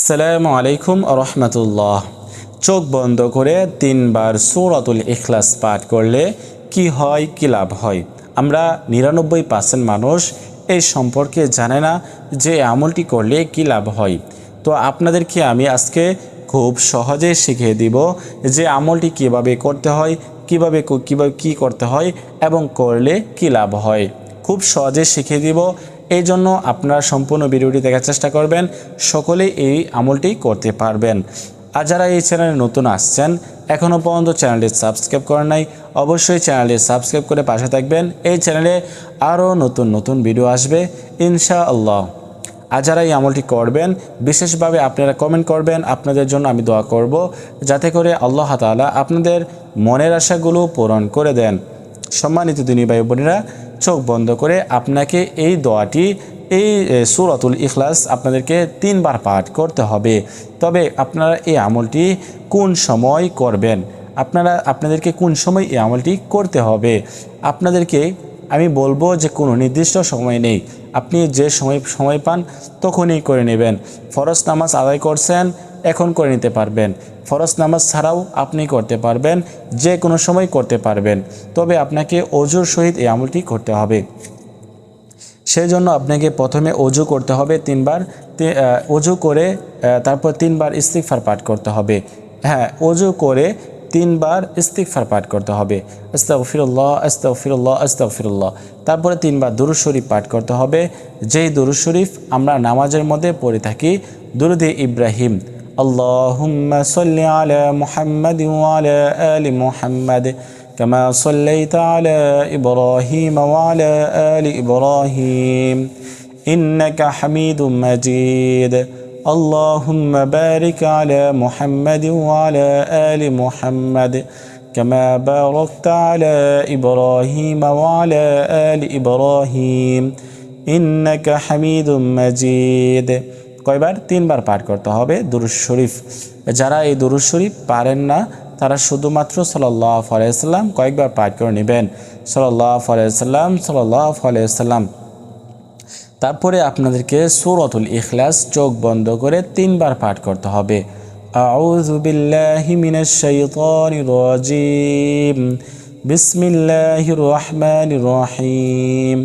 আসসালামু আলাইকুম রহমতুল্লাহ। চোখ বন্ধ করে 3 বার সূরাতুল ইখলাস পাঠ করলে কি হয়, কি লাভ হয়? আমরা 99% মানুষ এই সম্পর্কে জানে না যে আমলটি করলে কি লাভ হয়। তো আপনাদেরকে আমি আজকে খুব সহজে শিখিয়ে দিব যে আমলটি কিভাবে করতে হয়, কিভাবে কি করতে হয় এবং করলে কি লাভ হয়। খুব সহজে শিখিয়ে দিব। এই জন্য আপনারা সম্পূর্ণ ভিডিওটি দেখার চেষ্টা করবেন, সকলেই এই আমলটি করতে পারবেন। আর যারা এই চ্যানেলে নতুন আসছেন, এখনও পর্যন্ত চ্যানেলটি সাবস্ক্রাইব করেন নাই, অবশ্যই চ্যানেলটি সাবস্ক্রাইব করে পাশে থাকবেন। এই চ্যানেলে আরও নতুন নতুন ভিডিও আসবে ইনশাআল্লাহ। আর যারা এই আমলটি করবেন, বিশেষভাবে আপনারা কমেন্ট করবেন, আপনাদের জন্য আমি দোয়া করব যাতে করে আল্লাহ তাআলা আপনাদের মনের আশাগুলো পূরণ করে দেন। সম্মানিত দিনী ভাই বোনেরা, চোখ বন্ধ করে আপনাকে এই দোয়াটি, এই সূরাতুল ইখলাস আপনাদেরকে 3 বার পাঠ করতে হবে। তবে আপনারা এই আমলটি কোন সময় করবেন, আপনাদেরকে কোন সময় এই আমলটি করতে হবে, আপনাদেরকে আমি বলবো যে কোনো নির্দিষ্ট সময় নেই। আপনি যে সময় পান তখনই করে নেবেন। ফরজ নামাজ আদায় করছেন, এখন করে নিতে পারবেন। ফরজ নামাজ ছাড়াও আপনি করতে পারবেন, যে কোনো সময় করতে পারবেন। তবে আপনাকে অজুর সহিত এই আমলটি করতে হবে। সেই জন্য আপনাকে প্রথমে অজু করতে হবে 3 বার। অজু করে তারপর 3 বার ইস্তিগফার পাঠ করতে হবে। হ্যাঁ, অজু করে 3 বার ইস্তিগফার পাঠ করতে হবে। আস্তাগফিরুল্লাহ আস্তাগফিরুল্লাহ আস্তাগফিরুল্লাহ। তারপরে 3 বার দুরূদ শরীফ পাঠ করতে হবে, যেই দুরূদ শরীফ আমরা নামাজের মধ্যে পড়ে থাকি, দুরূদে ইব্রাহিম। আল্লাহুম্মা সাল্লি আলা মুহাম্মাদিন ওয়া আলা আলি মুহাম্মাদ كما صليت على إبراهيم وعلى آل إبراهيم إنك حميد مجيد اللهم بارك على محمد وعلى آل محمد كما باركت على إبراهيم وعلى آل إبراهيم إنك حميد مجيد। কয়বার? 3 বার পাঠ করতে হবে দুরূদ শরীফ। যারা এই দুরূদ শরীফ পারেন না তারা শুধুমাত্র সাল্লাল্লাহু আলাইহি ওয়াসাল্লাম কয়েকবার পাঠ করে নেবেন। সাল্লাল্লাহু আলাইহি ওয়াসাল্লাম সাল্লাল্লাহু আলাইহি ওয়াসাল্লাম। তারপরে আপনাদেরকে সূরাতুল ইখলাস চোখ বন্ধ করে 3 বার পাঠ করতে হবে। আউযু বিল্লাহি মিনাশ শাইতানির রাজীম বিসমিল্লাহির রহমানির রহিম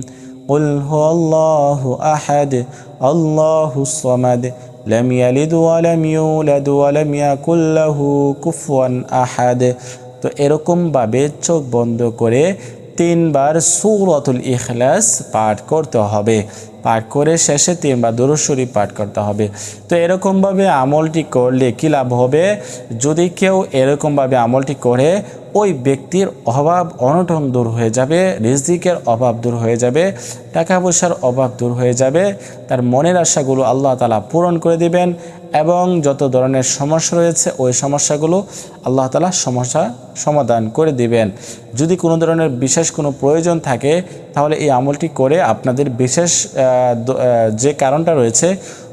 কুল হুয়াল্লাহু আহাদ আল্লাহুস সামাদ লাম ইয়ালিদ ওয়া লাম ইউলাদ ওয়া লাম ইয়াকুল লাহু কুফুয়ান আহাদ। তো এরকমভাবে চোখ বন্ধ করে 3 বার সূরাতুল ইখলাস পাঠ করতে হবে। পাঠ করে শেষে 3 বার দুরূদ শরীফ পাঠ করতে হবে। তো এরকমভাবে আমলটি করলে কী লাভ হবে? যদি কেউ এরকমভাবে আমলটি করে, ওই ব্যক্তির অভাব অনটন দূর হয়ে যাবে, রিজিকের অভাব দূর হয়ে যাবে, টাকা পয়সার অভাব দূর হয়ে যাবে, তার মনের আশাগুলো আল্লাহ তাআলা পূরণ করে দিবেন এবং যত ধরনের সমস্যা রয়েছে ওই সমস্যাগুলো আল্লাহ তাআলা সমাধান করে দিবেন। যদি কোনো ধরনের বিশেষ কোনো প্রয়োজন থাকে তাহলে এই আমলটি করে আপনাদের বিশেষ যে কারণটা রয়েছে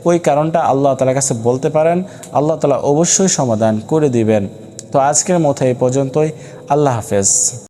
ওই কারণটা আল্লাহ তাআলার কাছে বলতে পারেন, আল্লাহ তাআলা অবশ্যই সমাধান করে দিবেন। তো আজকের মতো এই পর্যন্তই। আল্লাহ হাফেজ।